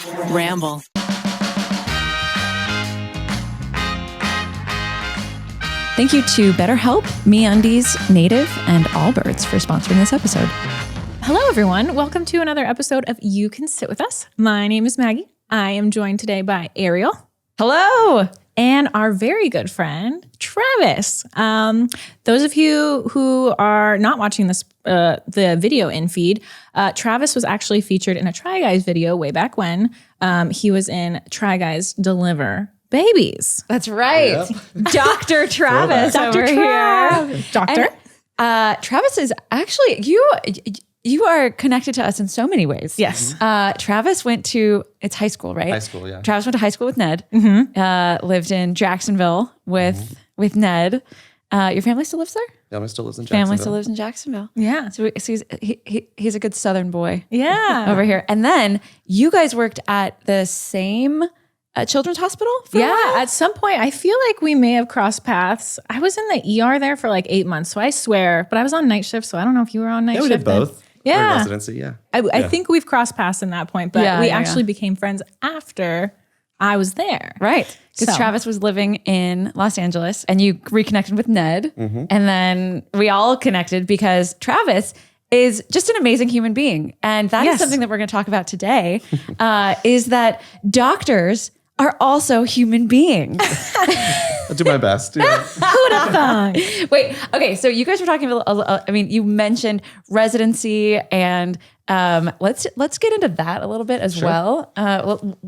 Ramble. Thank you to BetterHelp, MeUndies, Native, and Allbirds for sponsoring this episode. Hello, everyone. Welcome to another episode of You Can Sit With Us. My name is Maggie. I am joined today by Ariel. Hello. And our very good friend, Travus. Those of you who are not watching this, the video in feed, Travus was actually featured in a Try Guys video way back when. He was in Try Guys Deliver Babies. That's right. Yep. Dr. Travus over here. Doctor. And, Travus is actually, you are connected to us in so many ways. Yes. Travus went to, it's high school, right? High school, yeah. Travus went to high school with Ned, lived in Jacksonville with Ned. Your family still lives there? Family still lives in Jacksonville. Family still lives in Jacksonville. Yeah. So he's a good Southern boy. Yeah. Over here. And then you guys worked at the same children's hospital for a while? At some point, I feel like we may have crossed paths. I was in the ER there for like 8 months, so I swear, but I was on night shift, so I don't know if you were on night Yeah, we shift. did both. Yeah. For residency, yeah. I think we've crossed paths in that point, but we actually became friends after I was there. Right. Because Travus was living in Los Angeles and you reconnected with Ned. And then we all connected because Travus is just an amazing human being. And that is something that we're going to talk about today, is that doctors are also human beings. I'll do my best. Yeah. Who'd have thought? Wait, okay. So you guys were talking about, you mentioned residency and let's get into that a little bit as well.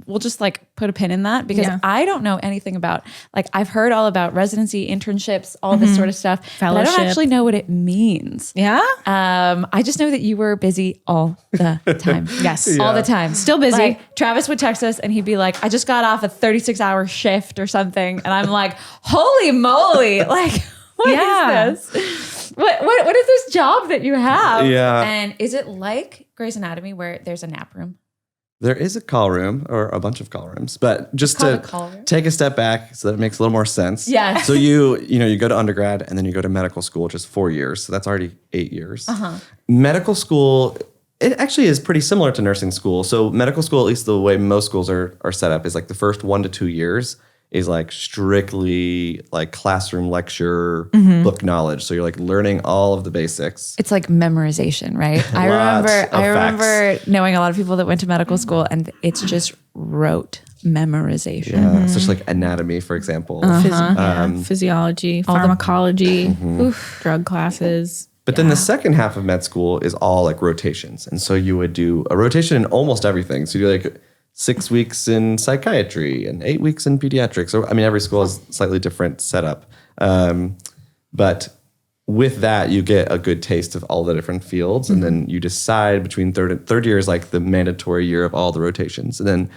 We'll just like put a pin in that because I don't know anything about, like I've heard all about residency, internships, all this sort of stuff. Fellowship. But I don't actually know what it means. Yeah? I just know that you were busy all the time. Yes. All the time. Still busy. Like, Travus would text us and he'd be like, I just got off a 36-hour shift or something. And I'm like, holy moly. Like, what is this? What is this job that you have? Yeah. And is it like Grey's Anatomy where there's a nap room? There is a call room or a bunch of call rooms, but just Call it a call to room? take a step back so that it makes a little more sense. Yeah. So you go to undergrad and then you go to medical school, which is 4 years. So that's already 8 years. Medical school, it actually is pretty similar to nursing school. So medical school, at least the way most schools are set up, is like the first 1 to 2 years is like strictly like classroom lecture book knowledge. So you're like learning all of the basics. It's like memorization, right? I remember knowing a lot of people that went to medical school and it's just rote memorization. Yeah, such like anatomy, for example. Physiology, pharmacology, drug classes. But then the second half of med school is all like rotations. And so you would do a rotation in almost everything. So you do like 6 weeks in psychiatry and 8 weeks in pediatrics. So, I mean, every school has slightly different setup. But with that, you get a good taste of all the different fields. And then you decide between third year is like the mandatory year of all the rotations. And then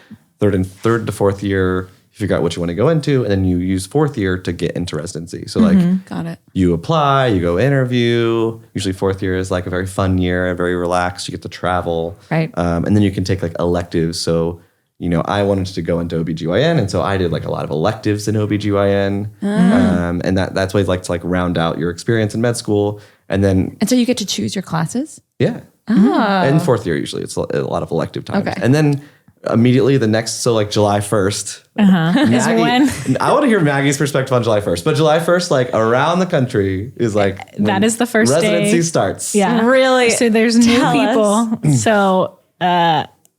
third to fourth year, you figure out what you want to go into. And then you use fourth year to get into residency. So like Got it. you apply, you go interview. Usually fourth year is like a very fun year, very relaxed. You get to travel. Right. And then you can take like electives. So, I wanted to go into OBGYN. And so I did like a lot of electives in OBGYN. And that's why I'd like to like round out your experience in med school. And then, And so you get to choose your classes? yeah. And fourth year, usually it's a lot of elective times. Okay. And then immediately the next, so like July 1st, When? I want to hear Maggie's perspective on July 1st, but July 1st, like around the country is like, That is the first residency day. starts. Yeah. Really? So there's new Tell people. So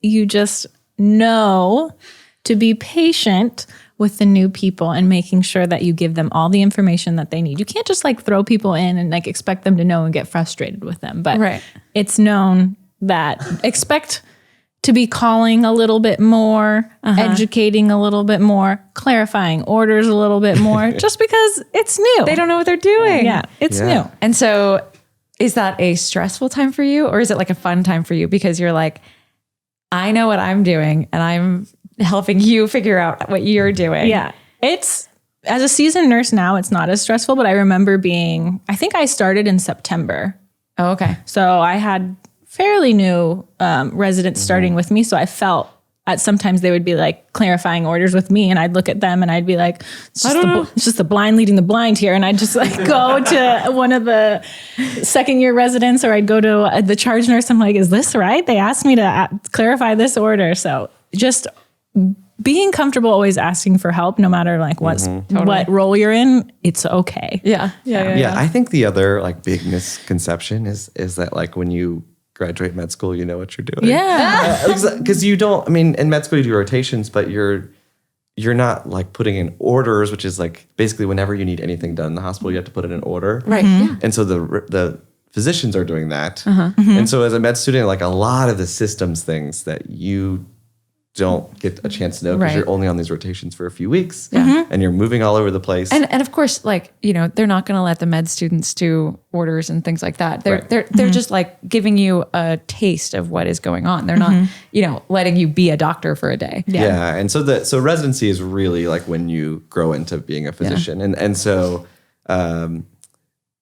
you just know to be patient with the new people and making sure that you give them all the information that they need. You can't just like throw people in and like expect them to know and get frustrated with them. But it's known that expect to be calling a little bit more, educating a little bit more, clarifying orders a little bit more, just because it's new. They don't know what they're doing. Yeah, it's new. And so is that a stressful time for you or is it like a fun time for you? Because you're like, I know what I'm doing and I'm helping you figure out what you're doing. Yeah. It's, as a seasoned nurse now, it's not as stressful, but I remember I think I started in September. Oh, okay. So I had fairly new residents starting with me. So I felt sometimes they would be like clarifying orders with me and I'd look at them and I'd be like, it's just the blind leading the blind here. And I'd just like go to one of the second year residents or I'd go to the charge nurse. I'm like, is this right? They asked me to clarify this order. So just being comfortable always asking for help, no matter like what role you're in, it's okay. Yeah. I think the other like big misconception is that like when you graduate med school, you know what you're doing. Yeah. Because you don't, I mean, in med school you do rotations, but you're not like putting in orders, which is like basically whenever you need anything done in the hospital, you have to put in an order. Right. Yeah. And so the physicians are doing that. And so as a med student, like a lot of the systems things that you don't get a chance to know because you're only on these rotations for a few weeks and you're moving all over the place. And of course, like, you know, they're not going to let the med students do orders and things like that. They're just like giving you a taste of what is going on. They're not, you know, letting you be a doctor for a day. Yeah. And so residency is really like when you grow into being a physician. And so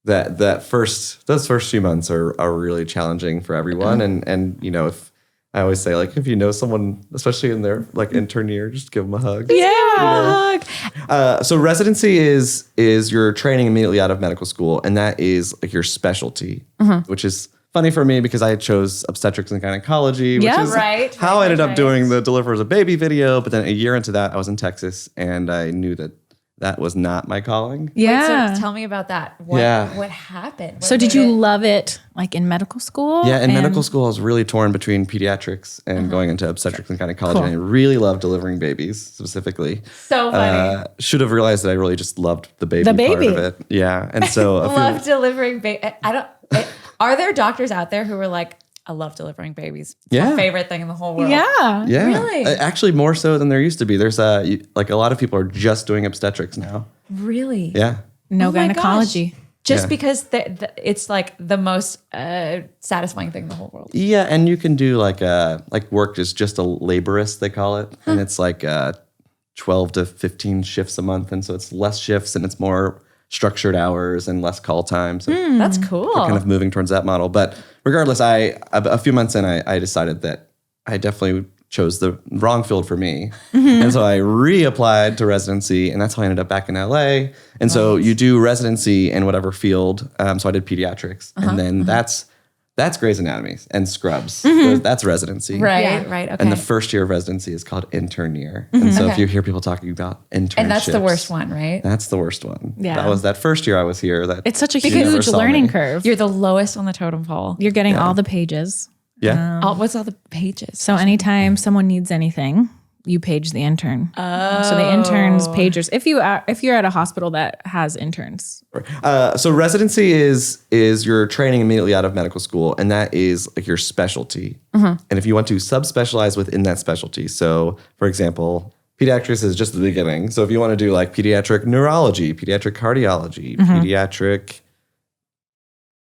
those first few months are really challenging for everyone. And you know, if I always say, like, if you know someone, especially in their like intern year, just give them a hug. Yeah. So residency is your training immediately out of medical school, and that is like your specialty, which is funny for me because I chose obstetrics and gynecology, which is how I ended up doing the Deliver as a Baby video. But then a year into that, I was in Texas, and I knew that was not my calling. Yeah. Wait, so tell me about that. What happened? So did you love it like in medical school? Yeah, in medical school, I was really torn between pediatrics and going into obstetrics and gynecology. And I really loved delivering babies specifically. So funny. Should have realized that I really just loved the baby part of it. Yeah. And so love delivering baby. Are there doctors out there who are like, I love delivering babies. It's my favorite thing in the whole world. Yeah. Really? Actually, more so than there used to be. There's like a lot of people are just doing obstetrics now. Really? Yeah. No gynecology. Just because it's like the most satisfying thing in the whole world. Yeah, and you can do like work is just a laborist, they call it. And it's like 12 to 15 shifts a month. And so it's less shifts and it's more structured hours and less call time. So that's cool. We're kind of moving towards that model. But regardless, a few months in, I decided that I definitely chose the wrong field for me. And so I reapplied to residency, and that's how I ended up back in LA. And so you do residency in whatever field. So I did pediatrics, and then that's Grey's Anatomy and Scrubs. That's residency. Right. Okay. And the first year of residency is called intern year. And so if you hear people talking about internships. And that's the worst one, right? That's the worst one. Yeah. That was that first year I was here. It's such a huge learning curve. You're the lowest on the totem pole. You're getting all the pages. Yeah. What's all the pages? So anytime someone needs anything, you page the intern. So the interns pagers. If you're at a hospital that has interns. So residency is your training immediately out of medical school, and that is like your specialty. And if you want to subspecialize within that specialty, so for example, pediatrics is just the beginning. So if you want to do like pediatric neurology, pediatric cardiology, pediatric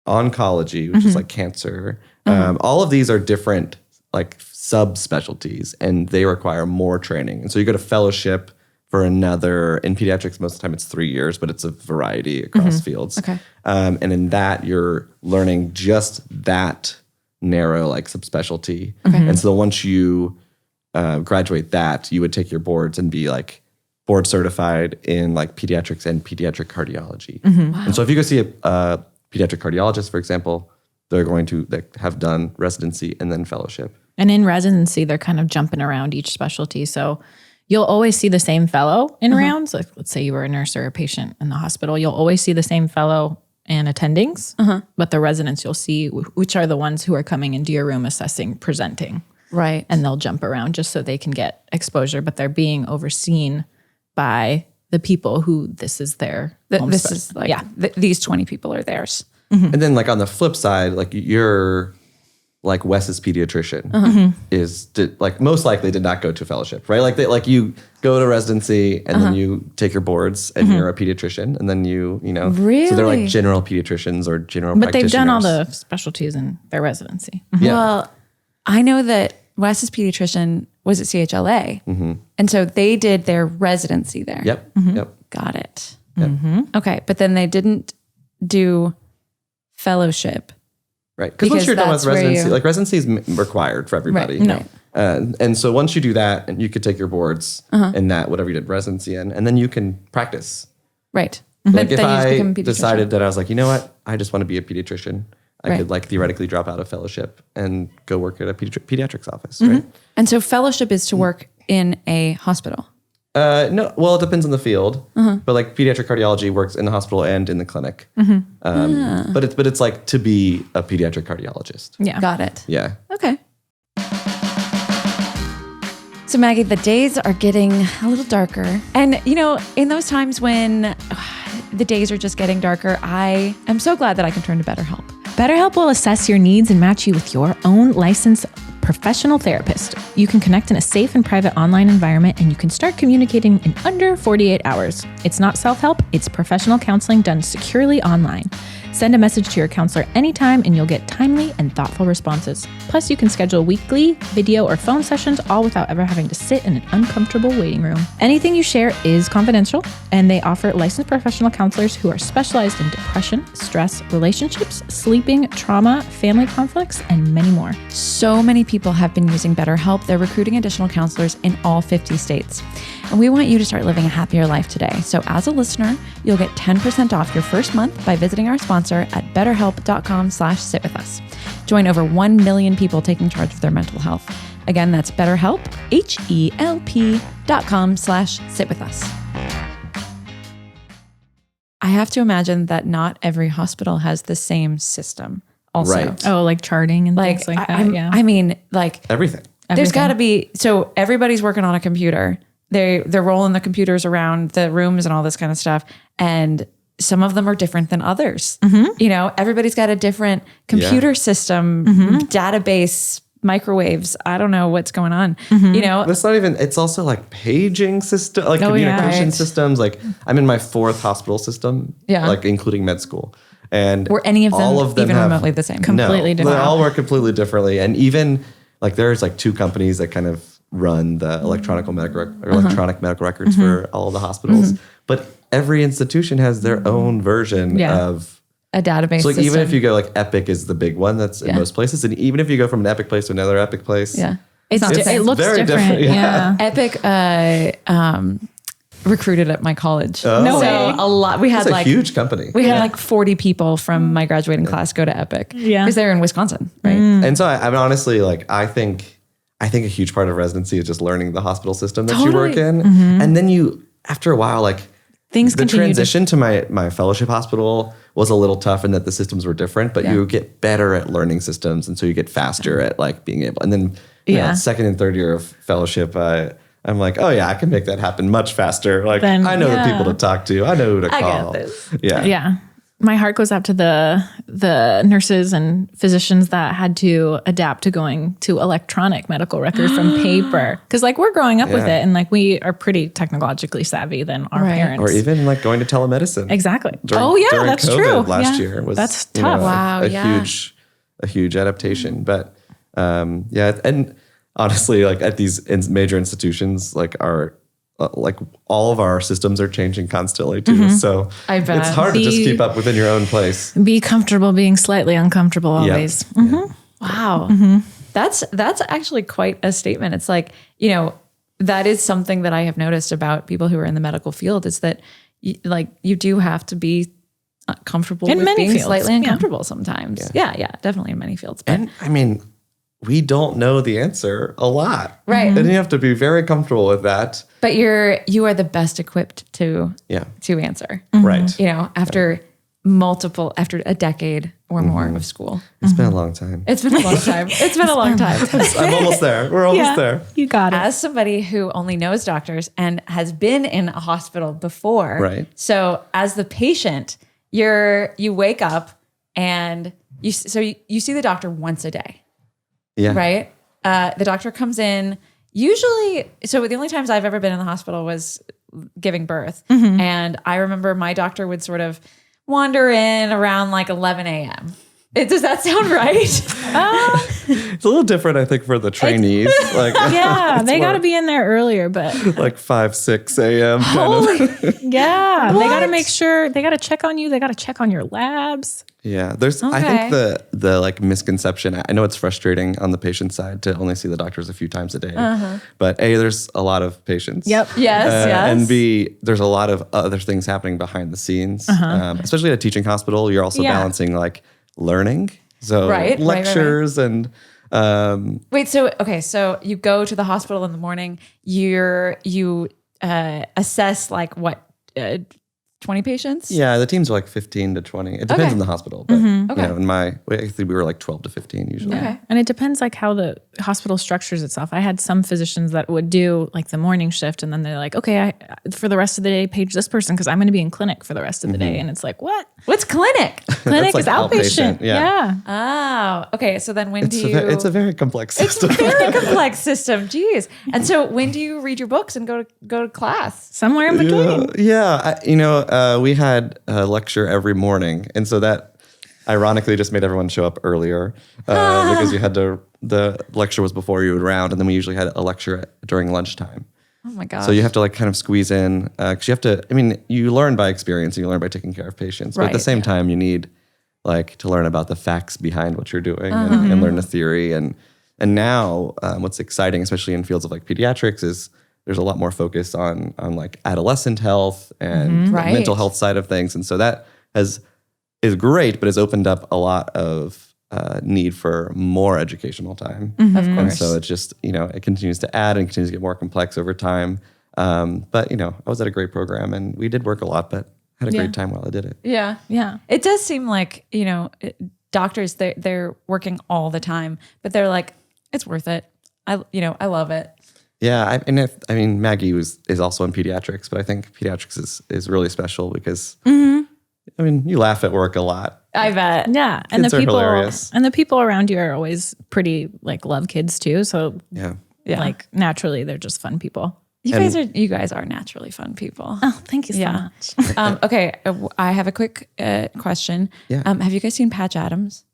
oncology, which is like cancer, all of these are different like subspecialties, and they require more training. And so you go to fellowship for another, in pediatrics, most of the time it's 3 years, but it's a variety across fields. Okay. And in that, you're learning just that narrow like subspecialty. And so once you graduate that, you would take your boards and be like board certified in like pediatrics and pediatric cardiology. And so if you go see a pediatric cardiologist, for example, they're going to have done residency and then fellowship. And in residency, they're kind of jumping around each specialty. So you'll always see the same fellow in rounds. Like let's say you were a nurse or a patient in the hospital, you'll always see the same fellow and attendings. But the residents, you'll see which are the ones who are coming into your room assessing, presenting. Right. And they'll jump around just so they can get exposure, but they're being overseen by the people who this is their this is like, these 20 people are theirs. And then like on the flip side, like you're like Wes's pediatrician like most likely did not go to fellowship, right? Like you go to residency and then you take your boards and you're a pediatrician, and then you know, really? So they're like general pediatricians or general But practitioners. they've done all the specialties in their residency. Yeah. Well, I know that Wes's pediatrician was at CHLA. And so they did their residency there. Yep. Yep. Got it. Yep. Okay. But then they didn't do fellowship. Right. Because once you're done with that's where residency, like residency is required for everybody. Right. And so once you do that, and you could take your boards in that, whatever you did residency in, and then you can practice. Right. Like if then you just I become a pediatrician. decided that I was like, you know what, I just want to be a pediatrician, I could like theoretically drop out of fellowship and go work at a pediatrics office, right? And so fellowship is to work in a hospital. No, well, it depends on the field, but like pediatric cardiology works in the hospital and in the clinic. But it's like to be a pediatric cardiologist. Yeah. Got it. Yeah. Okay. So Maggie, the days are getting a little darker. And in those times when the days are just getting darker, I am so glad that I can turn to BetterHelp. BetterHelp will assess your needs and match you with your own licensed professional therapist. You can connect in a safe and private online environment, and you can start communicating in under 48 hours. It's not self-help, it's professional counseling done securely online. Send a message to your counselor anytime and you'll get timely and thoughtful responses. Plus, you can schedule weekly video or phone sessions, all without ever having to sit in an uncomfortable waiting room. Anything you share is confidential, and they offer licensed professional counselors who are specialized in depression, stress, relationships, sleeping, trauma, family conflicts, and many more. So many people have been using BetterHelp. They're recruiting additional counselors in all 50 states. And we want you to start living a happier life today. So as a listener, you'll get 10% off your first month by visiting our sponsor at betterhelp.com/sitwithus. Join over 1 million people taking charge of their mental health. Again, that's BetterHelp, HELP.com/sitwithus. I have to imagine that not every hospital has the same system also. Right. Oh, like charting and things like that. I mean, like Everything. there's got to be, so everybody's working on a computer. They're rolling the computers around the rooms and all this kind of stuff. And some of them are different than others. Everybody's got a different computer system, database, microwaves. I don't know what's going on. That's not even, it's also like paging system, like communication systems. Like I'm in my 4th hospital system, like including med school. And were any of them, all of them even have, remotely the same? Completely different. They all work completely differently. And even like there's like 2 companies that kind of run the electronic medical records for all of the hospitals. But every institution has their own version of a database so like system. even if you go like Epic is the big one that's in most places. And even if you go from an Epic place to another Epic place. Yeah. It looks very different. different. Epic recruited at my college. No way. A lot. We had It's a like huge company. We had like 40 people from my graduating class go to Epic. Yeah. Because they're in Wisconsin, right? And so I'm honestly like, I think a huge part of residency is just learning the hospital system that you work in. And then you, after a while, like Things the transition to my fellowship hospital was a little tough in that the systems were different, but you get better at learning systems. And so you get faster at like being able, and then second and third year of fellowship, I'm like, oh yeah, I can make that happen much faster. Like I know the people to talk to. I know who to call. I get this. Yeah. My heart goes out to the nurses and physicians that had to adapt to going to electronic medical records from paper. Because like we're growing up with it, and like we are pretty technologically savvy than our parents. Or even like going to telemedicine. Exactly. During that's COVID true. Last year was that's tough. A huge adaptation. But and honestly, like at these major institutions, like like all of our systems are changing constantly too. So I bet. it's hard to just keep up within your own place. Be comfortable being slightly uncomfortable always. Wow. That's actually quite a statement. It's like, that is something that I have noticed about people who are in the medical field is that you do have to be comfortable in with many being fields. slightly uncomfortable sometimes. Yeah, definitely in many fields. But And I mean, we don't know the answer a lot. Right. And you have to be very comfortable with that. But you are the best equipped to answer. Right. After a decade or more of school. It's been a long time. It's been a long time. It's been a long time. I'm almost there. We're almost there. You got it. As somebody who only knows doctors and has been in a hospital before. Right. So as the patient, you wake up and you see the doctor once a day. Yeah. Right. The doctor comes in usually. So the only times I've ever been in the hospital was giving birth. And I remember my doctor would sort of wander in around like 11 a.m. Does that sound right? It's a little different, I think, for the trainees. Like, they got to be in there earlier, but like 5, 6 a.m. kind of. they got to make sure they got to check on you. They got to check on your labs. Yeah, there's. I think the like misconception. I know it's frustrating on the patient side to only see the doctors a few times a day, but A, there's a lot of patients. Yep. Yes. And B, there's a lot of other things happening behind the scenes, especially at a teaching hospital. You're also balancing like learning. So Right. lectures and Wait, so you go to the hospital in the morning, you assess like what 20 patients? yeah, the teams are like 15 to 20. It depends on the hospital, but you know, I think we were like 12 to 15 usually. Okay. And it depends like how the hospital structures itself. I had some physicians that would do like the morning shift and then they're like, okay, for the rest of the day, page this person because I'm going to be in clinic for the rest of the day. And it's like, what? What's clinic? Clinic like is outpatient. yeah. Oh, okay. So then when It's a very complex system. very complex system. Jeez. And so when do you read your books and go to class? Somewhere in between. We had a lecture every morning. And so that ironically just made everyone show up earlier because the lecture was before you would round. And then we usually had a lecture during lunchtime. Oh my gosh. So you have to like kind of squeeze in because you have to, you learn by experience and you learn by taking care of patients. But at the same time, you need like to learn about the facts behind what you're doing and learn the theory. And now what's exciting, especially in fields of like pediatrics, is there's a lot more focus on like adolescent health and the mental health side of things. And so that is great, but has opened up a lot of need for more educational time. Of course. And so it's just, it continues to add and continues to get more complex over time. But, I was at a great program and we did work a lot, but had a great time while I did it. Yeah. Yeah. It does seem like, doctors, they're working all the time, but they're like, it's worth it. I love it. Yeah, Maggie is also in pediatrics, but I think pediatrics is really special because you laugh at work a lot. I bet. Yeah, Kids are hilarious. And the people around you are always pretty like love kids too. So Yeah. like naturally they're just fun people. You guys are naturally fun people. Oh, thank you so much. Okay, I have a quick question. Yeah. Have you guys seen Patch Adams?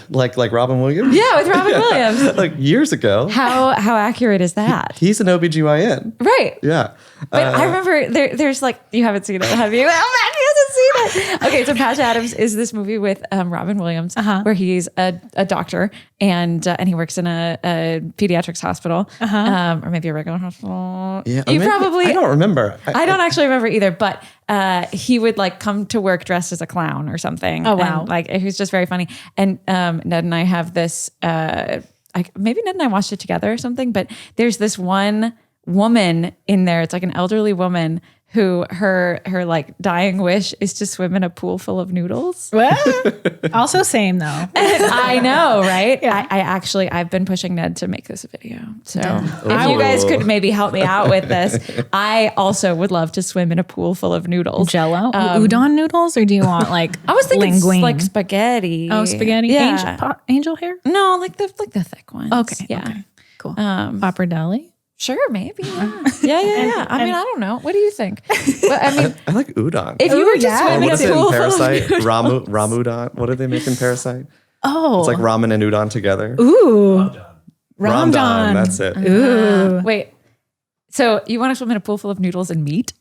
Like Robin Williams? Yeah, with Robin Williams. Like years ago. How accurate is that? He's an OBGYN. Right. Yeah. But I remember there's like, you haven't seen it, have you? Oh, Maggie hasn't seen it. Okay, so Patch Adams is this movie with Robin Williams where he's a doctor and he works in a pediatrics hospital or maybe a regular hospital. Yeah. I don't remember. I don't actually remember either, but he would like come to work dressed as a clown or something. Oh, wow. And, like he was just very funny. And Ned and I have this, maybe Ned and I watched it together or something, but there's this one woman in there. It's like an elderly woman who her like dying wish is to swim in a pool full of noodles. Well, also same though. And I know, right? Yeah. I've been pushing Ned to make this a video. So if you guys could maybe help me out with this, I also would love to swim in a pool full of noodles. Jello? Udon noodles? Or do you want like I was thinking linguine? like spaghetti. Oh, spaghetti? Yeah. Angel hair? No, like the thick ones. Okay. Yeah. Okay. Cool. Pappardelle? Sure, maybe. Yeah. I mean, I don't know. What do you think? But, I like udon. if you were to swim in What a is it in pool full of Parasite? noodles. Ramudon? What did they make in Parasite? Oh. It's like ramen and udon together. Ooh. Ramdon. That's it. Ooh. Wait. So you want to swim in a pool full of noodles and meat?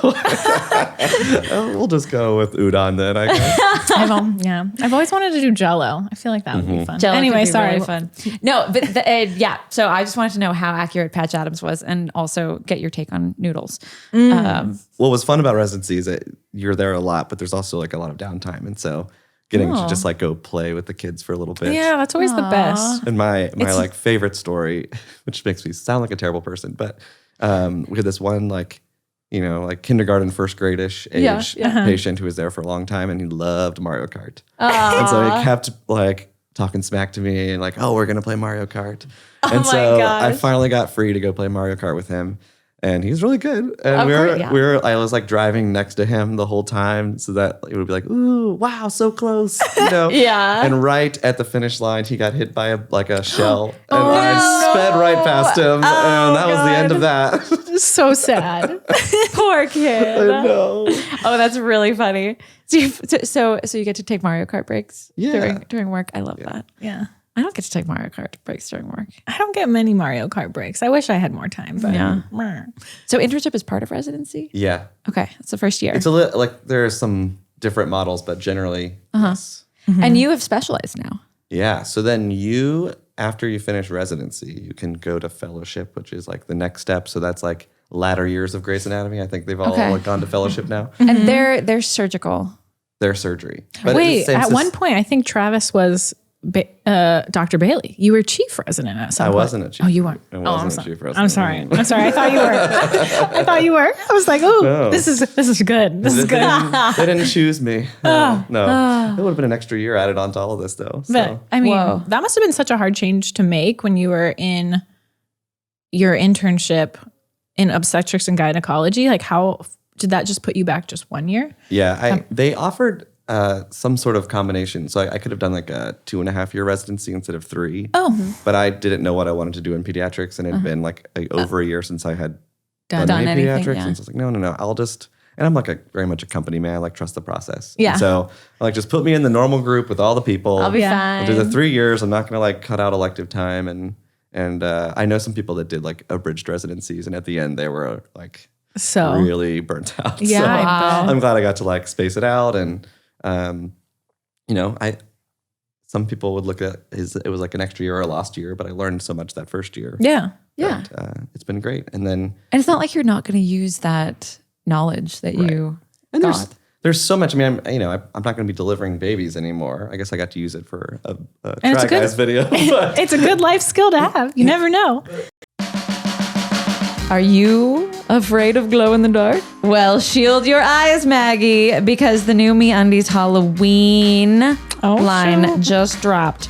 We'll just go with udon then, I guess. I've always wanted to do Jello. I feel like that would be fun. Jello anyway, could be sorry. really fun. No, but so I just wanted to know how accurate Patch Adams was, and also get your take on noodles. What was fun about residency is that you're there a lot, but there's also like a lot of downtime, and so getting to just like go play with the kids for a little bit. Yeah, that's always the best. And my like favorite story, which makes me sound like a terrible person, but we had this one like kindergarten, first grade-ish age patient who was there for a long time, and he loved Mario Kart. And so he kept like talking smack to me and like, oh, we're gonna play Mario Kart. And so I finally got free to go play Mario Kart with him. And he's really good. And I was like driving next to him the whole time so that it would be like, ooh, wow, so close. Yeah. And right at the finish line, he got hit by a shell. And I sped right past him. And that was the end of that. So sad. Poor kid. I know. Oh, that's really funny. So you get to take Mario Kart breaks during work. I love that. Yeah. I don't get to take Mario Kart breaks during work. I don't get many Mario Kart breaks. I wish I had more time, but So internship is part of residency? Yeah. Okay. It's the first year. It's a little like there are some different models, but generally, yes. And you have specialized now. Yeah. So then after you finish residency, you can go to fellowship, which is like the next step. So that's like latter years of Grey's Anatomy. I think they've all like gone to fellowship now. And they're surgical. their surgery. But wait, at one point, I think Travus was Dr. Bailey. You were chief resident at some point. I wasn't a chief. Oh, you weren't. I wasn't a chief resident. I'm sorry. I thought you were. I thought you were. I was like, this is good. This is good. They didn't choose me. No. It would have been an extra year added onto all of this, though. So. But I mean, that must have been such a hard change to make when you were in your internship in obstetrics and gynecology. Like, how did that just put you back just 1 year? Yeah, they offered some sort of combination. So I could have done like a 2.5 year residency instead of 3. Oh. But I didn't know what I wanted to do in pediatrics, and it had been like over a year since I had done any anything, pediatrics. yeah. And so I was like, no, I'll just, and I'm like very much a company man. I like trust the process. Yeah. And so I'm like, just put me in the normal group with all the people. I'll be fine. I'll do the 3 years. I'm not going to like cut out elective time. And I know some people that did like abridged residencies, and at the end they were like really burnt out. Yeah, So I bet. I'm glad I got to like space it out. And, some people would look at it was like an extra year or a lost year, but I learned so much that first year. Yeah. Yeah. It's been great. And then, And it's not like you're not going to use that knowledge that you and got. there's so much. I mean, I'm not going to be delivering babies anymore. I guess I got to use it for a And it's Try a good- Guys video. But It's a good life skill to have. You never know. Are you afraid of glow in the dark? Well, shield your eyes, Maggie, because the new MeUndies Halloween line just dropped.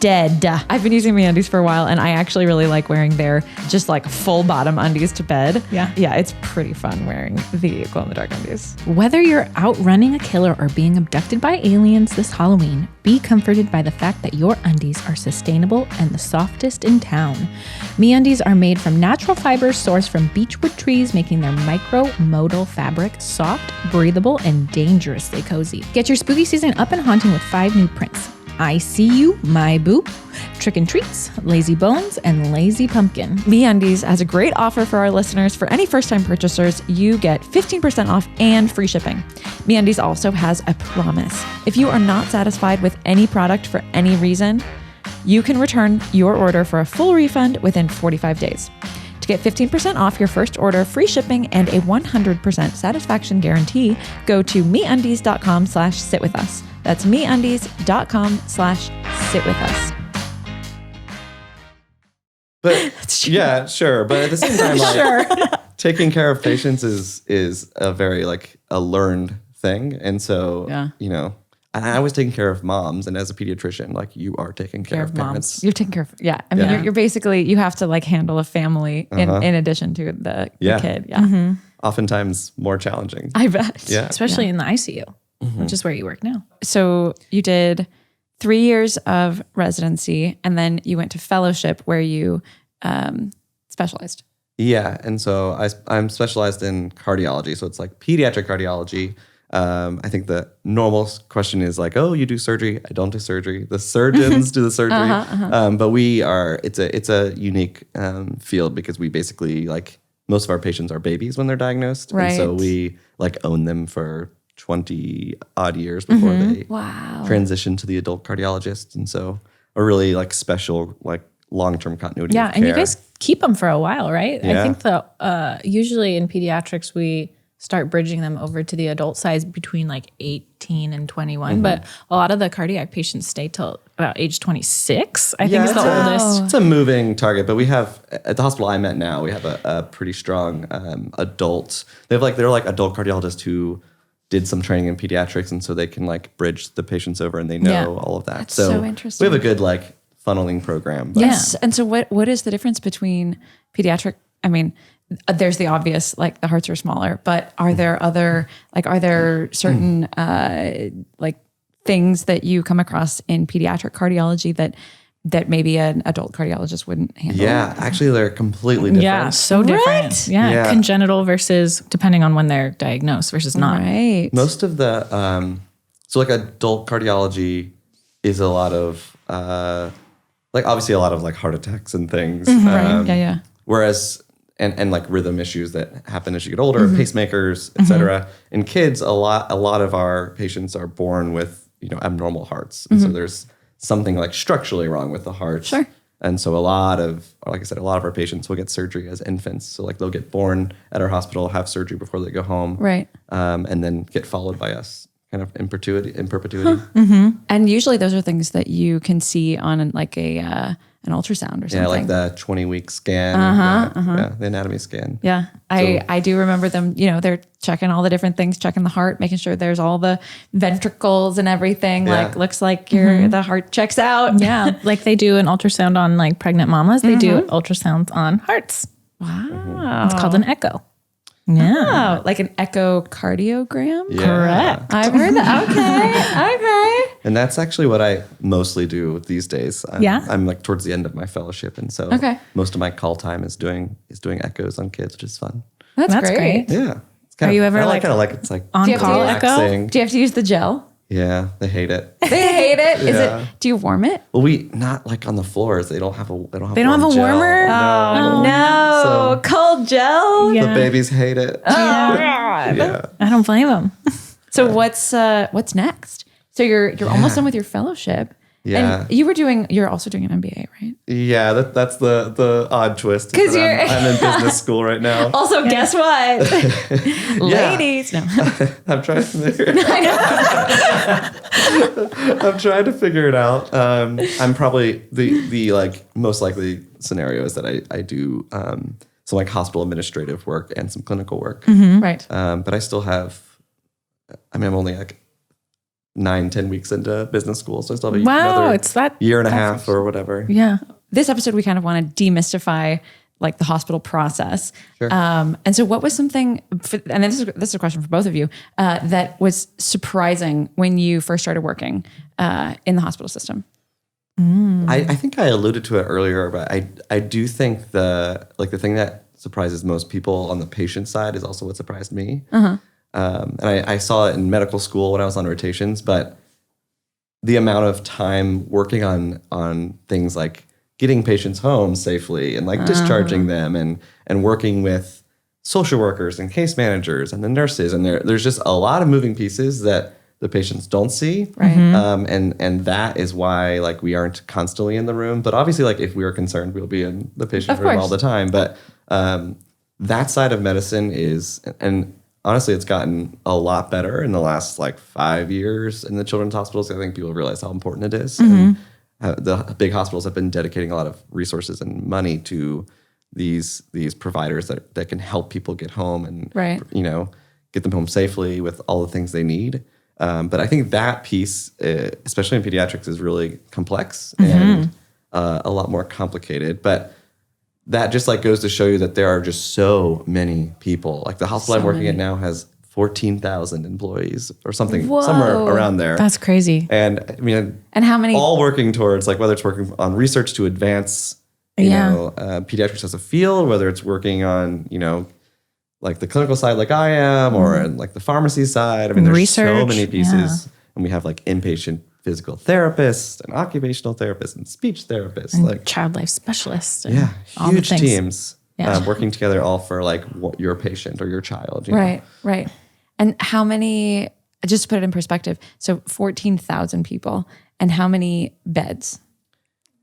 Dead. I've been using MeUndies for a while, and I actually really like wearing their just like full bottom undies to bed. Yeah. Yeah, it's pretty fun wearing the glow in the dark undies. Whether you're outrunning a killer or being abducted by aliens this Halloween, be comforted by the fact that your undies are sustainable and the softest in town. MeUndies are made from natural fibers sourced from beechwood trees, making their micro-modal fabric soft, breathable, and dangerously cozy. Get your spooky season up and haunting with 5 new prints. I See You, My Boo, Trick and Treats, Lazy Bones, and Lazy Pumpkin. MeUndies has a great offer for our listeners. For any first-time purchasers, you get 15% off and free shipping. MeUndies also has a promise. If you are not satisfied with any product for any reason, you can return your order for a full refund within 45 days. To get 15% off your first order, free shipping, and a 100% satisfaction guarantee, go to MeUndies.com/sitwithus. That's MeUndies.com/sitwithus. But yeah, sure. But at the same time, like, taking care of patients is a very like a learned thing. And so, I was taking care of moms, and as a pediatrician, like you are taking care of parents. You're taking care of, I mean, you're basically, you have to like handle a family in addition to the kid. Yeah. Mm-hmm. Oftentimes more challenging. I bet. Yeah. Especially in the ICU, which is where you work now. So you did 3 years of residency, and then you went to fellowship where you specialized. Yeah. And so I'm specialized in cardiology. So it's like pediatric cardiology. I think the normal question is like, oh, you do surgery. I don't do surgery. The surgeons do the surgery. But it's a unique field because we basically like most of our patients are babies when they're diagnosed. Right. And so we like own them for 20 odd years before they transition to the adult cardiologist. And so a really like special, like long-term continuity of care. And you guys keep them for a while, right? Yeah. I think usually in pediatrics, we start bridging them over to the adult size between like 18 and 21. But a lot of the cardiac patients stay till about age 26, I think is the oldest. It's a moving target, but we have, at the hospital I'm at now, we have a pretty strong adult. They're like adult cardiologists who did some training in pediatrics, and so they can like bridge the patients over and they know all of that. That's so interesting. We have a good like funneling program. But Yes. And so what is the difference between pediatric? I mean, there's the obvious, like the hearts are smaller, but are there certain like things that you come across in pediatric cardiology that maybe an adult cardiologist wouldn't handle? Yeah, actually they're completely different. Yeah, so different. Yeah, congenital versus depending on when they're diagnosed versus not. Right. Most of the, so like adult cardiology is a lot of, like obviously a lot of like heart attacks and things. Right. Yeah. Whereas, and like rhythm issues that happen as you get older, pacemakers, et cetera. In kids, a lot of our patients are born with, abnormal hearts. And so there's something like structurally wrong with the heart. Sure. And so like I said, a lot of our patients will get surgery as infants. So like they'll get born at our hospital, have surgery before they go home. Right. And then get followed by us kind of in perpetuity. And usually those are things that you can see on like an ultrasound or something. Yeah, like the 20-week scan. Yeah, the anatomy scan. Yeah. I do remember them, they're checking all the different things, checking the heart, making sure there's all the ventricles and everything. Yeah. Like, looks like the heart checks out. Yeah. Like they do an ultrasound on like pregnant mamas. They do ultrasounds on hearts. Wow. It's called an echo. Yeah. Oh, like an echocardiogram? Yeah. Correct. I've heard that. Okay. And that's actually what I mostly do these days. I'm like towards the end of my fellowship, and so most of my call time is doing echoes on kids, which is fun. That's great. Yeah. It's Are you ever kind of like it's like on call echo? relaxing. Do you have to use the gel? Yeah, they hate it. They hate it. Is Yeah. it? Do you warm it? Well, not like on the floors. They don't have a They don't have a gel. warmer? Oh, no. So- Cold gel? Yeah. The babies hate it. Yeah. I don't blame them. So what's next? So you're almost done with your fellowship. Yeah. And you're also doing an MBA, right? Yeah, that's the odd twist. 'Cause I'm in business school right now. Also, guess what? Ladies. No. I'm trying to figure it out. I'm probably the like most likely scenario is that I do some like hospital administrative work and some clinical work. Right. But I still have. I'm only like 9-10 weeks into business school, so I still have another it's that year and a half or whatever. Yeah. This episode, we kind of want to demystify like the hospital process. Sure. And so what was something, and this is a question for both of you, that was surprising when you first started working in the hospital system? I think I alluded to it earlier, but I do think the thing that surprises most people on the patient side is also what surprised me. And I saw it in medical school when I was on rotations, but the amount of time working on things like getting patients home safely and like discharging them and working with social workers and case managers and the nurses, and there's just a lot of moving pieces that the patients don't see. Right. And that is why like we aren't constantly in the room, but obviously like if we are concerned, we'll be in the patient room all the time. But that side of medicine is, and honestly, it's gotten a lot better in the last like 5 years in the children's hospitals. I think people realize how important it is. And the big hospitals have been dedicating a lot of resources and money to these providers that can help people get home and get them home safely with all the things they need. But I think that piece, especially in pediatrics, is really complex and a lot more complicated. But that just like goes to show you that there are just so many people. Like the hospital I'm working at now has 14,000 employees or something, somewhere around there. That's crazy. And I mean, and how many? All working towards like whether it's working on research to advance, pediatrics as a field, whether it's working on, like the clinical side like I am, or like the pharmacy side. I mean, there's so many pieces. And we have like inpatient physical therapists and occupational therapists and speech therapists, and like child life specialists. And huge teams Yeah. working together all for like your patient or your child. You know? Right. And how many, just to put it in perspective, so 14,000 people, and how many beds?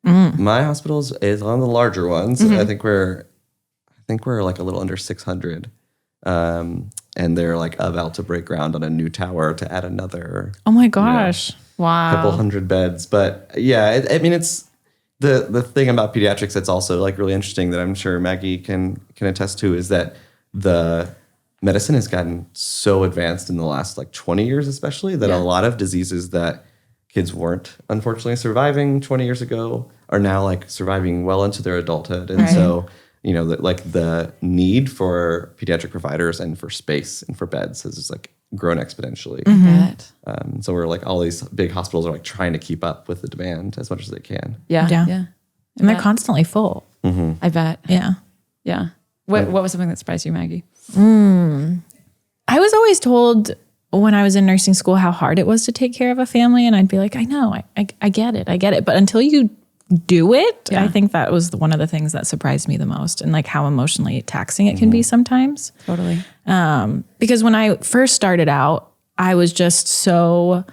My hospital is one of the larger ones. I think we're like a little under 600. And they're like about to break ground on a new tower to add another. Oh my gosh. Wow. Couple hundred beds. But yeah, it's the thing about pediatrics that's also like really interesting that I'm sure Maggie can attest to is that the medicine has gotten so advanced in the last like 20 years, especially that a lot of diseases that kids weren't unfortunately surviving 20 years ago are now like surviving well into their adulthood. And so, the need for pediatric providers and for space and for beds has just like grown exponentially. So we're like all these big hospitals are like trying to keep up with the demand as much as they can. Yeah. And they're constantly full. I bet. Yeah. What was something that surprised you, Maggie? I was always told when I was in nursing school how hard it was to take care of a family. And I'd be like, I know, I get it. But until you do it, I think that was one of the things that surprised me the most, and like how emotionally taxing it can be sometimes. Totally. Because when I first started out, I was just so,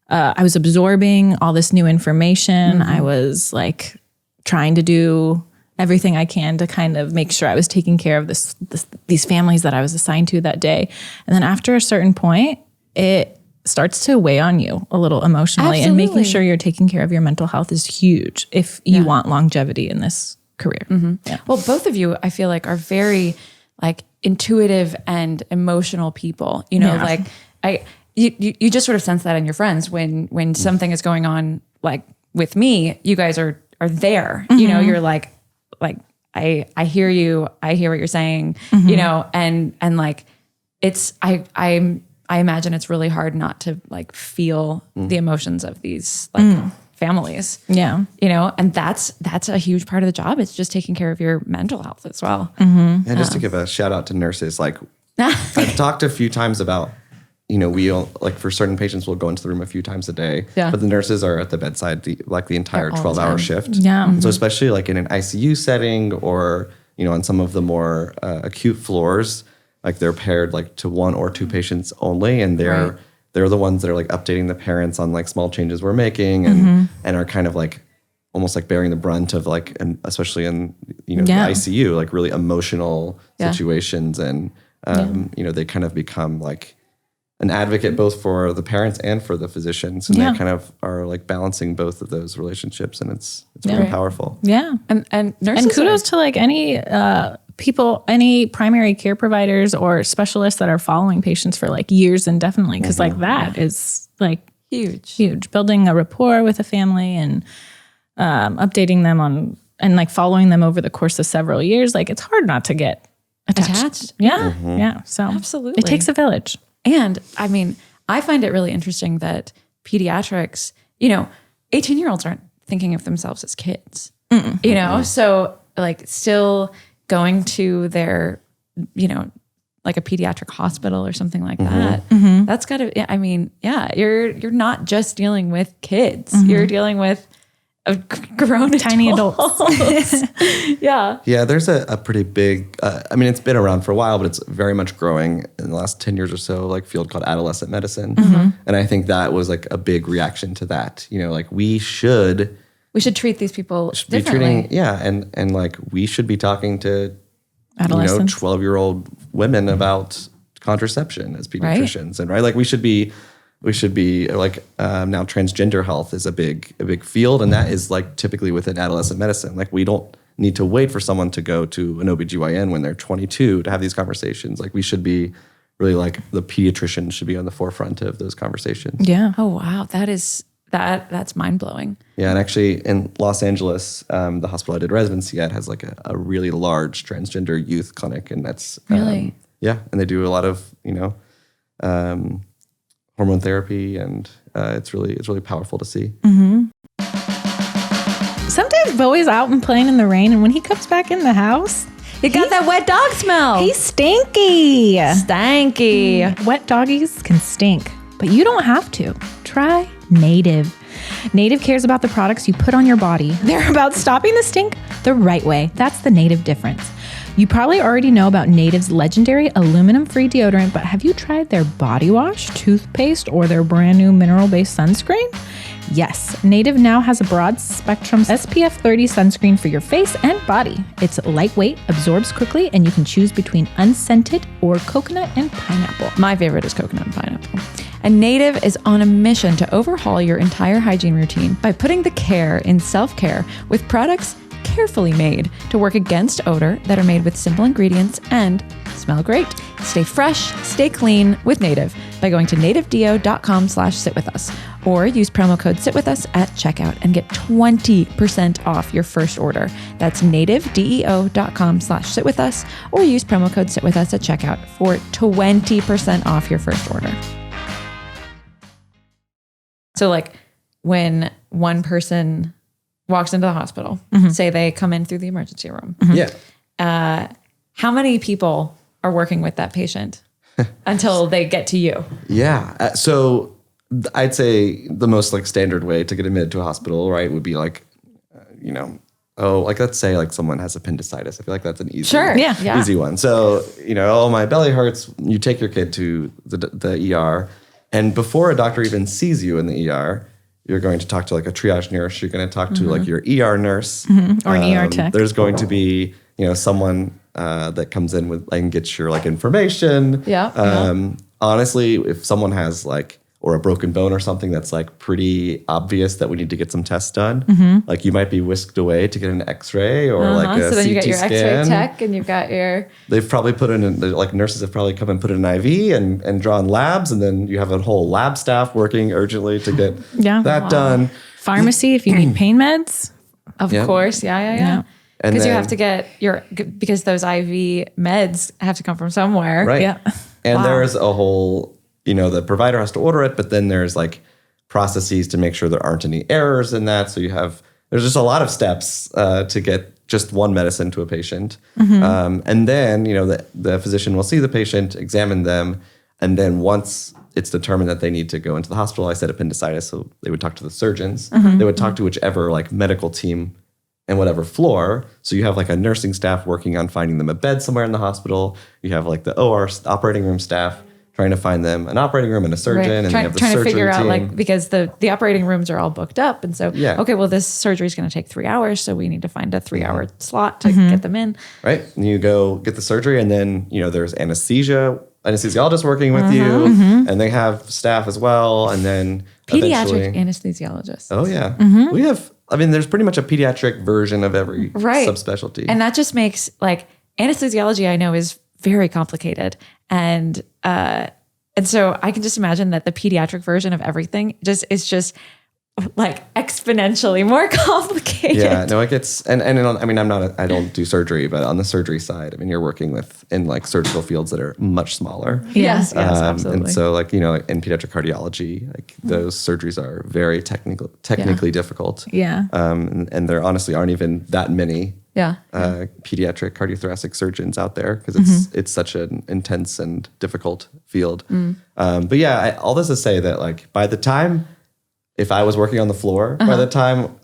I was absorbing all this new information. I was like trying to do everything I can to kind of make sure I was taking care of these families that I was assigned to that day. And then after a certain point, it starts to weigh on you a little emotionally. And making sure you're taking care of your mental health is huge if you want longevity in this career. Yeah. Well, both of you, I feel like, are very like intuitive and emotional people. You know, like you just sort of sense that in your friends when something is going on, like with me, you guys are there. You know, you're like I hear you, I hear what you're saying, you know, and like it's I imagine it's really hard not to like feel the emotions of these like families. Yeah. You know, and that's a huge part of the job. It's just taking care of your mental health as well. And just to give a shout out to nurses, like I've talked a few times about, you know, like for certain patients, we'll go into the room a few times a day, but the nurses are at the bedside the entire 12-hour shift. Yeah. So especially like in an ICU setting or, you know, on some of the more acute floors, like they're paired like to one or two patients only, and they're the ones that are like updating the parents on like small changes we're making and are kind of like almost like bearing the brunt of like, and especially in, you know, the ICU, like really emotional situations. And, you know, they kind of become like an advocate both for the parents and for the physicians. And they kind of are like balancing both of those relationships. And it's really powerful. Yeah. And nurses. And kudos to like any people, any primary care providers or specialists that are following patients for like years indefinitely. Cause like that is like huge. Building a rapport with a family and updating them on, and like following them over the course of several years. Like it's hard not to get attached. Yeah. Yeah. So absolutely. It takes a village. And I mean, I find it really interesting that pediatrics, you know, 18-year-olds aren't thinking of themselves as kids, you know? So like still going to their, you know, like a pediatric hospital or something like that, that's gotta, I mean, yeah, you're not just dealing with kids, you're dealing with a grown tiny adults. Yeah. Yeah, there's a pretty big, I mean, it's been around for a while, but it's very much growing in the last 10 years or so, like field called adolescent medicine. And I think that was like a big reaction to that. You know, like we should treat these people differently. And like we should be talking to, you know, 12-year-old women about contraception as pediatricians. And like we should be like now transgender health is a big field, and that is like typically within adolescent medicine. Like we don't need to wait for someone to go to an OBGYN when they're 22 to have these conversations. Like we should be really like the pediatrician should be on the forefront of those conversations. Yeah. Oh wow, that's mind blowing. Yeah, and actually in Los Angeles, the hospital I did residency at has like a really large transgender youth clinic, and that's really and they do a lot of, you know, hormone therapy, and it's really powerful to see. Sometimes Bowie's out and playing in the rain, and when he comes back in the house, he got that wet dog smell. He's stinky. Wet doggies can stink, but you don't have to. Try Native. Native cares about the products you put on your body. They're about stopping the stink the right way. That's the Native difference. You probably already know about Native's legendary aluminum-free deodorant, but have you tried their body wash, toothpaste, or their brand new mineral-based sunscreen? Yes, Native now has a broad spectrum SPF 30 sunscreen for your face and body. It's lightweight, absorbs quickly, and you can choose between unscented or coconut and pineapple. My favorite is coconut and pineapple. And Native is on a mission to overhaul your entire hygiene routine by putting the care in self-care with products carefully made to work against odor that are made with simple ingredients and smell great. Stay fresh, stay clean with Native by going to nativedeo.com/sitwithus or use promo code sitwithus at checkout and get 20% off your first order. That's nativedeo.com/sitwithus or use promo code sitwithus at checkout for 20% off your first order. So like when one person walks into the hospital, say they come in through the emergency room. How many people are working with that patient until they get to you? Yeah. So I'd say the most like standard way to get admitted to a hospital, right, would be like, you know, like let's say like someone has appendicitis. I feel like that's an easy easy one. So, you know, my belly hurts. You take your kid to the ER. And before a doctor even sees you in the ER, you're going to talk to like a triage nurse. You're going to talk to like your ER nurse. Or an ER tech. There's going to be, you know, someone that comes in with and gets your like information. Honestly, if someone has like or a broken bone or something that's like pretty obvious that we need to get some tests done. Like you might be whisked away to get an X-ray or like a so then CT you get your scan. X-ray tech and you've got your... They've probably put in, like nurses have probably come and put in an IV and drawn labs, and then you have a whole lab staff working urgently to get that done. Pharmacy, if you need pain meds. Of course. Yeah. And Because you then- have to get because those IV meds have to come from somewhere. Right. Yeah. And there's a whole, the provider has to order it, but then there's like processes to make sure there aren't any errors in that. So there's just a lot of steps to get just one medicine to a patient. And then, the physician will see the patient, examine them. And then once it's determined that they need to go into the hospital, I said appendicitis. So they would talk to the surgeons. They would talk to whichever like medical team and whatever floor. So you have like a nursing staff working on finding them a bed somewhere in the hospital. You have like the OR operating room staff trying to find them an operating room and a surgeon. And you have the trying to surgery figure out team. like, because the operating rooms are all booked up. And so, okay, well, this surgery is going to take 3 hours. So we need to find a 3-hour slot to get them in. Right. And you go get the surgery, and then, there's anesthesiologists working with you, and they have staff as well. And then Pediatric anesthesiologists. Oh yeah. We have, there's pretty much a pediatric version of every subspecialty. And that just makes like anesthesiology, I know, is very complicated. And so I can just imagine that the pediatric version of everything is just like exponentially more complicated. Yeah, no, it gets, I don't do surgery, but on the surgery side, you're working in like surgical fields that are much smaller. Yes, absolutely. And so like, in pediatric cardiology, like those surgeries are very technically difficult. Yeah. And there honestly aren't even that many pediatric cardiothoracic surgeons out there because it's such an intense and difficult field. But yeah, all this to say that like by the time, if I was working on the floor, by the time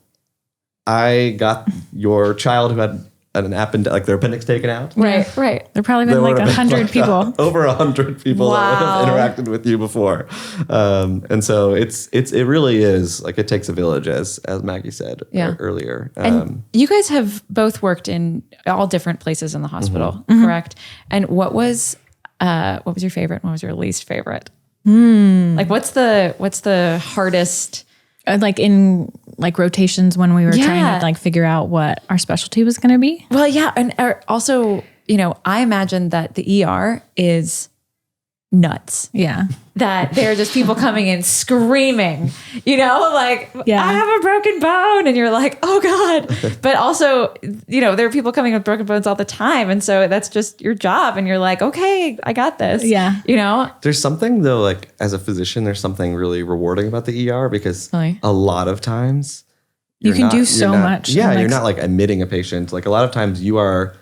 I got your child who had their appendix taken out. Right. There probably been like 100 people. Over 100 people that would have interacted with you before. And so it really is like it takes a village, as Maggie said earlier. And you guys have both worked in all different places in the hospital, correct? And what was your favorite? What was your least favorite? Like what's the hardest? Like in like rotations when we were trying to like figure out what our specialty was going to be. Well, yeah. And also, I imagine that the ER is nuts. Yeah. That there are just people coming in screaming, like, I have a broken bone. And you're like, oh God. But also, there are people coming with broken bones all the time. And so that's just your job. And you're like, okay, I got this. Yeah. There's something though, like as a physician, there's something really rewarding about the ER because a lot of times you can do so much. Yeah. You're not like admitting a patient. Like a lot of times you're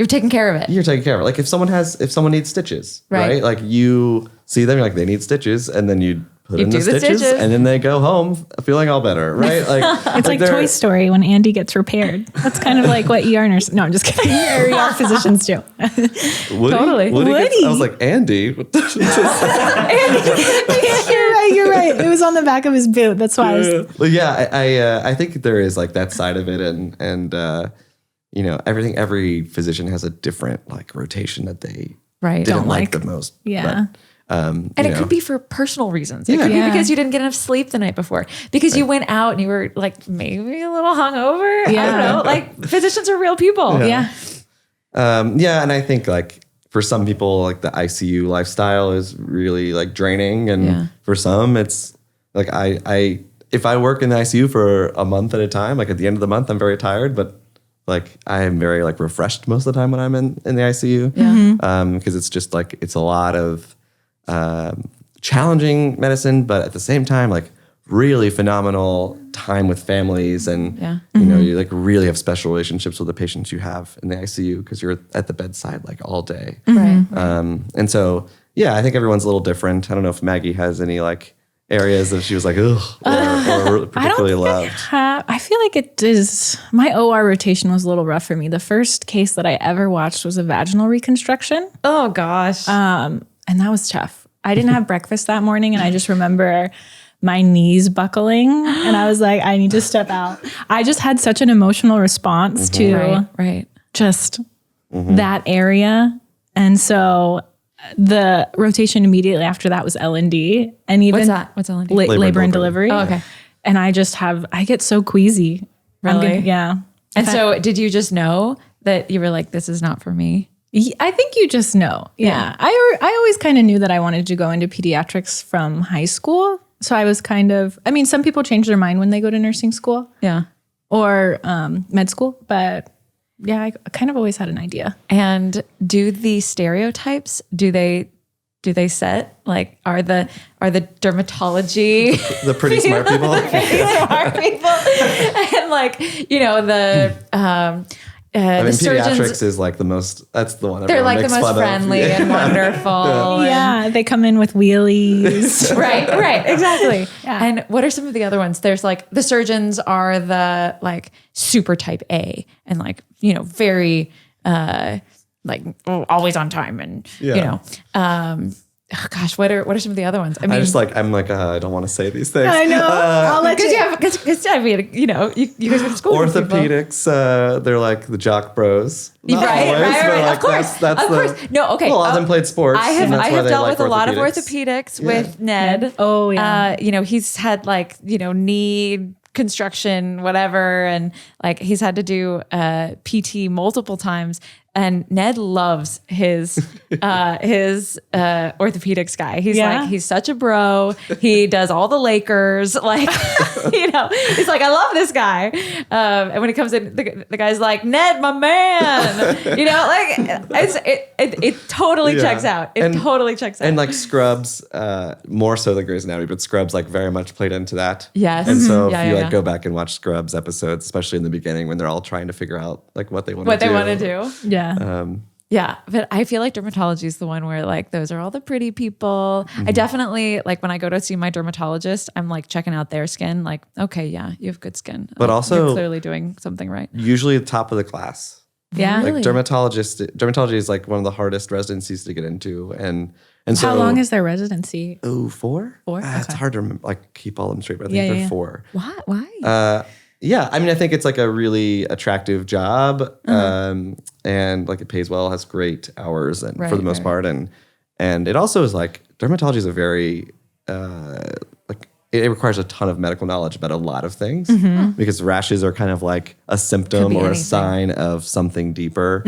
taking care of it. You're taking care of it. Like if someone needs stitches, right? Like you see them, you're like, they need stitches. And then you put in the stitches and then they go home feeling all better, right? Like it's like Toy Story when Andy gets repaired. That's kind of like what ER nurses, no, I'm just kidding. ER physicians do. Totally. Woody. I was like, Andy. You're right. It was on the back of his boot. That's why I was. Well, yeah, I think there is like that side of it. And every physician has a different like rotation that they didn't like the most. Yeah. And it could be for personal reasons. It could be because you didn't get enough sleep the night before, because you went out and you were like maybe a little hungover. Yeah. I don't know. Like physicians are real people. Yeah. And I think like for some people, like the ICU lifestyle is really like draining. And for some it's like if I work in the ICU for a month at a time, like at the end of the month, I'm very tired, but like I am very like refreshed most of the time when I'm in the ICU. Because it's just like, it's a lot of challenging medicine, but at the same time, like really phenomenal time with families. And, you like really have special relationships with the patients you have in the ICU because you're at the bedside like all day. Right. And so, I think everyone's a little different. I don't know if Maggie has any like areas that she was like, ugh, or particularly loved. I feel like it is. My OR rotation was a little rough for me. The first case that I ever watched was a vaginal reconstruction. Oh gosh. And that was tough. I didn't have breakfast that morning, and I just remember my knees buckling, and I was like, I need to step out. I just had such an emotional response to right. just that area. And so the rotation immediately after that was L&D. And even What's that? What's L&D? Labor and delivery. Oh, okay. And I get so queasy. Really? Yeah. And so did you just know that you were like, this is not for me? I think you just know. Yeah. I always kind of knew that I wanted to go into pediatrics from high school. So I was some people change their mind when they go to nursing school. Yeah. Or med school. But yeah, I kind of always had an idea. And do the stereotypes, do they set? Like, are the dermatology The pretty smart people. smart people and like, the I mean, surgeons, pediatrics is like the most. That's the one. they're everyone like the makes most fun of. friendly and wonderful. Yeah, they come in with wheelies. Right, exactly. Yeah. And what are some of the other ones? There's like the surgeons are the like super type A and like, very always on time and what are some of the other ones? I mean, I don't want to say these things. I know. I'll let you. Because I mean, you guys go to school. with people. Orthopedics, they're like the jock bros. Not Right, always, right, but right. like Of course, that's of course. No, okay. A lot of them played sports. I and that's why have they dealt like with a lot of orthopedics. orthopedics with Ned. Oh, yeah. He's had like, knee construction, whatever. And like he's had to do PT multiple times. And Ned loves his orthopedics guy. He's like, he's such a bro. He does all the Lakers. Like, he's like, I love this guy. And when he comes in, the guy's like, Ned, my man. It totally checks out. It totally checks out. And like Scrubs, more so than Grey's Anatomy, but Scrubs like very much played into that. Yes. And so Yeah, if you yeah. go back and watch Scrubs episodes, especially in the beginning when they're all trying to figure out like what they want to do. What they want to do. Yeah. Yeah, but I feel like dermatology is the one where like those are all the pretty people. I definitely like when I go to see my dermatologist, I'm like checking out their skin. Like, okay, yeah, you have good skin. But Like, also- you're clearly doing something right. Usually the top of the class. Yeah. Really? Like dermatology is like one of the hardest residencies to get into. And so How long is their residency? 4? 4? It's Okay. hard to remember, like keep all of them straight, but I think Yeah, they're yeah. 4. Why? Yeah, I mean, I think it's like a really attractive job, and like it pays well, has great hours, and for the most part, and it also is like dermatology is a very like it requires a ton of medical knowledge about a lot of things because rashes are kind of like a symptom or a sign of something deeper,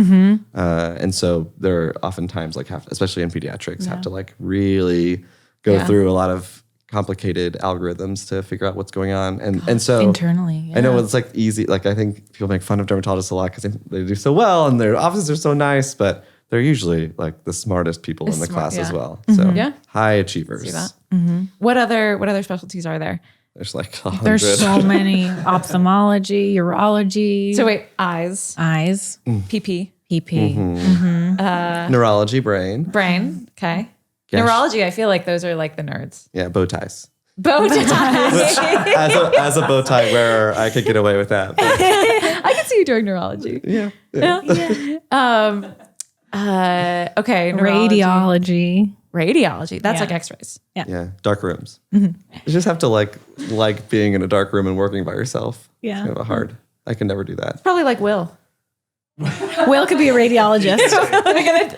and so they're oftentimes like especially in pediatrics, have to like really go through a lot of complicated algorithms to figure out what's going on. And so Internally. I know it's like easy. Like I think people make fun of dermatologists a lot because they do so well and their offices are so nice, but they're usually like the smartest people in the class as well. So high achievers. See that? What other specialties are there? There's like 100. There's so many. Ophthalmology, urology. So wait, eyes, PP, PP. Neurology, brain. brain. Okay. Yes. Neurology, I feel like those are like the nerds. Yeah, bow ties. Bow ties. As a bow tie wearer, I could get away with that. But I can see you doing neurology. yeah. Okay. Neurology. Radiology. That's like x-rays. Yeah. Dark rooms. You just have to like being in a dark room and working by yourself. Yeah. It's kind of hard. I can never do that. Probably like Will. Will could be a radiologist.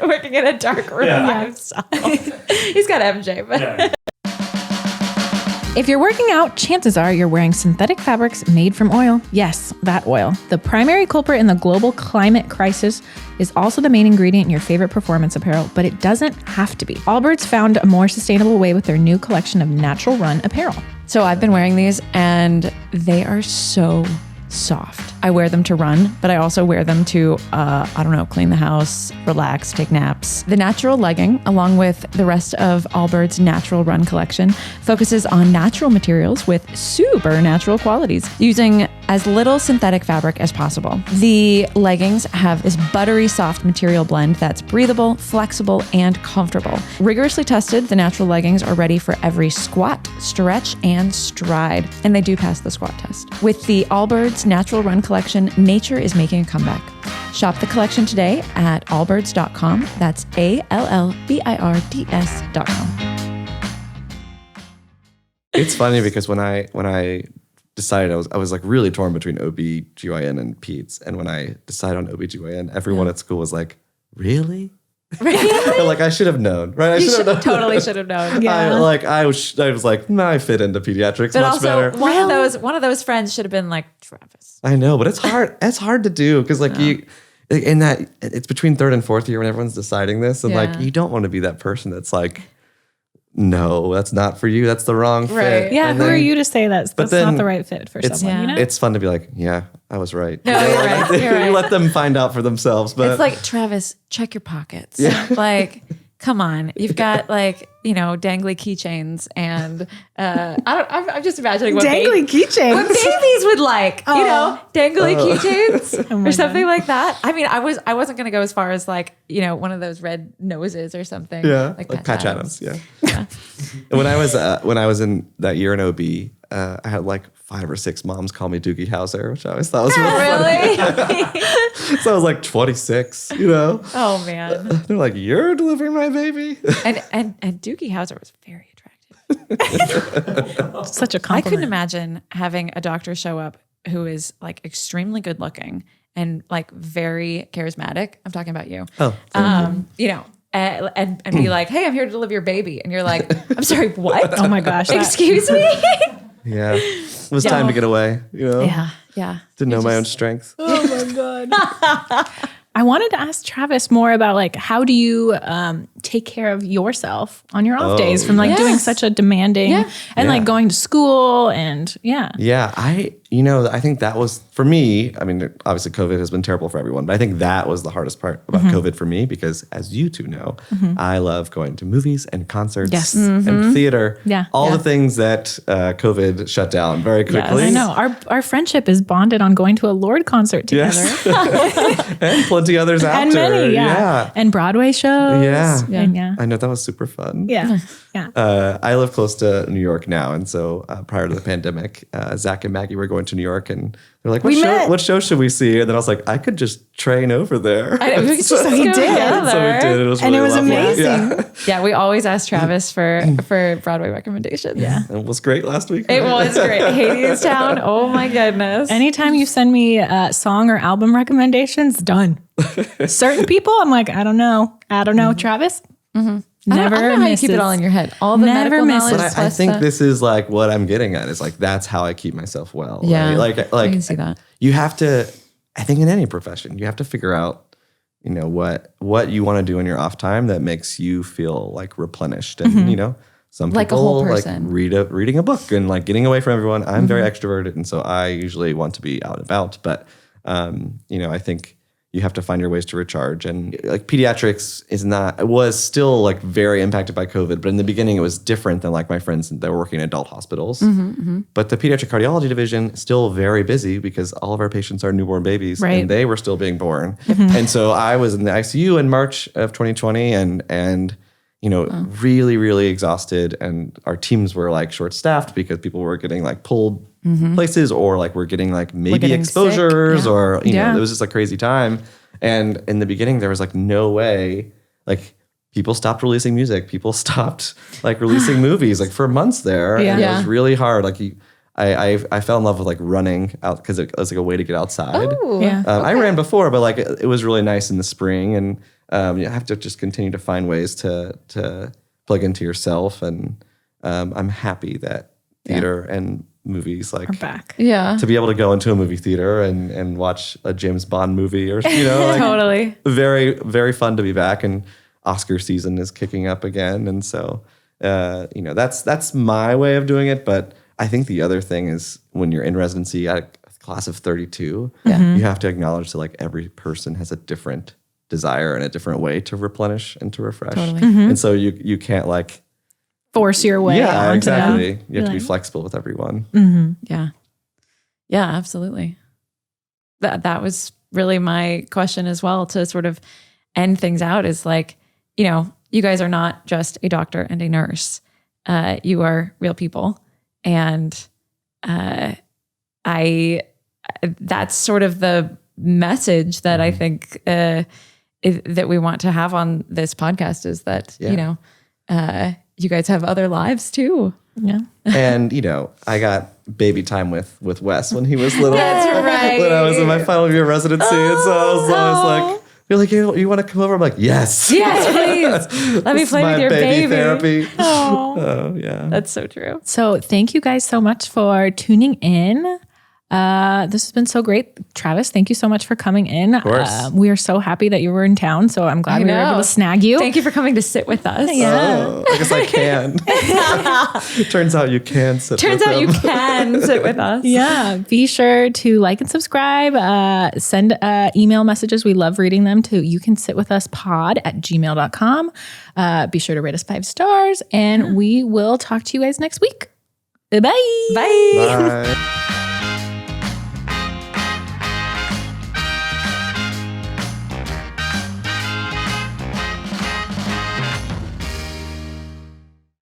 working in a dark room by himself. He's got MJ, but If you're working out, chances are you're wearing synthetic fabrics made from oil. Yes, that oil. The primary culprit in the global climate crisis is also the main ingredient in your favorite performance apparel, but it doesn't have to be. Allbirds found a more sustainable way with their new collection of natural run apparel. So I've been wearing these and they are so soft. I wear them to run, but I also wear them to, clean the house, relax, take naps. The natural legging, along with the rest of Allbirds' natural run collection, focuses on natural materials with super natural qualities, using as little synthetic fabric as possible. The leggings have this buttery soft material blend that's breathable, flexible, and comfortable. Rigorously tested, the natural leggings are ready for every squat, stretch, and stride, and they do pass the squat test. With the Allbirds Natural Run collection, nature is making a comeback. Shop the collection today at allbirds.com. That's ALLBIRDS.com. It's funny because when I decided I was like really torn between OB/GYN and peds. And when I decided on OB/GYN, everyone at school was like, really? Like I should have known, right? I should have known. Totally should have known. Yeah. I was like, nah, I fit into pediatrics But much also, better. one of those friends should have been like, Travis. I know, but it's hard. It's hard to do because in that it's between third and fourth year when everyone's deciding this, and like you don't want to be that person that's like, no, that's not for you. That's the wrong fit. Yeah, And who then- are you to say that's not the right fit for someone? You know? It's fun to be like, yeah, I was right. No, you're right. You're right. You let them find out for themselves. But It's like, Travis, check your pockets. Like, come on. You've got like, dangly keychains and I'm just imagining what Dangly keychains. what babies would like, dangly keychains or something God. like that. I mean, I wasn't going to go as far as like, one of those red noses or something. yeah, Like Patch Adams. Yeah. Yeah. And when I was in that year in OB, I had like 5 or 6 moms call me Doogie Howser, which I always thought was really funny. Really? So I was like 26, Oh man. They're like, you're delivering my baby? And Doogie Howser was very attractive. Such a I compliment. couldn't imagine having a doctor show up who is like extremely good looking and like very charismatic. I'm talking about you. Oh, And be like, hey, I'm here to deliver your baby. And you're like, I'm sorry, what? Oh my gosh. Excuse me? yeah. It was time to get away, Yeah. Didn't know my own strength. Oh my God. I wanted to ask Travis more about like, how do you take care of yourself on your off days from like doing such a demanding and like going to school and Yeah, I think that was for me. I mean, obviously COVID has been terrible for everyone, but I think that was the hardest part about COVID for me because as you two know, I love going to movies and concerts and theater. Yeah. All the things that COVID shut down very quickly. I know our friendship is bonded on going to a Lorde concert together. Yes. And plenty others after. And many, and Broadway shows. Yeah. And yeah. I know that was super fun. Yeah. Yeah. I live close to New York now, and so prior to the pandemic, Zach and Maggie were going to New York, and they're like, what show should we see? And then I was like, I could just train over there. We could just So he go did. together. So we did. It was really And it was lovely. amazing. Yeah, we always ask Travis for Broadway recommendations. Yeah. And it was great last week. It was great. Hadestown. Oh my goodness. Anytime you send me song or album recommendations, done. Certain people, I'm like, I don't know. Travis? Never I don't know how you keep it misses. all in your head. All the Never medical misses. knowledge. But I plus think the- this is like what I'm getting at is like that's how I keep myself well. Yeah, right? Like I can see that. You have to. I think in any profession, you have to figure out, what you want to do in your off time that makes you feel like replenished, and some Like a people whole person. like reading a book and like getting away from everyone. I'm very extroverted, and so I usually want to be out and about. But I think you have to find your ways to recharge. And like pediatrics was still like very impacted by COVID, but in the beginning it was different than like my friends that were working in adult hospitals. But the pediatric cardiology division is still very busy because all of our patients are newborn babies Right. and they were still being born. And so I was in the ICU in March of 2020 and really, really exhausted. And our teams were like short staffed because people were getting like pulled places or like we're getting like maybe getting exposures sick. or, Yeah. it was just a crazy time. And in the beginning, there was like no way, like people stopped releasing music. People stopped like releasing movies like for months there. Yeah. And it Yeah. was really hard. Like I fell in love with like running out because it was like a way to get outside. Ooh. Yeah. I ran before, but like it was really nice in the spring, and you have to just continue to find ways to plug into yourself. And I'm happy that theater and movies like We're back. Yeah. to be able to go into a movie theater and watch a James Bond movie or like Totally. very, very fun to be back. And Oscar season is kicking up again, and so that's my way of doing it. But I think the other thing is when you're in residency at a class of 32, you have to acknowledge that like every person has a different desire and a different way to replenish and to refresh. Totally. And so you can't like Force your way onto exactly. that. You have to be Like- flexible with everyone. Yeah. Yeah, absolutely. That was really my question as well, to sort of end things out, is like, you guys are not just a doctor and a nurse. You are real people. And that's sort of the message that I think that we want to have on this podcast, is that, you guys have other lives too. Yeah. And I got baby time with Wes when he was little. That's right. When I was in my final year of residency, and so I was like, You're like, you want to come over? I'm like, yes. Yes, please. Let me play with your baby. Therapy. Oh, yeah. That's so true. So thank you guys so much for tuning in. This has been so great. Travus, thank you so much for coming in. Of course. We are so happy that you were in town. So I'm glad we were able to snag you. Thank you for coming to sit with us. Yeah. Oh, I guess I can. Turns out you can sit with Turns out them. you can sit with us. Yeah. Be sure to like and subscribe. Send email messages. We love reading them to youcansitwithuspod@gmail.com. Be sure to rate us 5 stars and we will talk to you guys next week. Bye. Bye. Bye.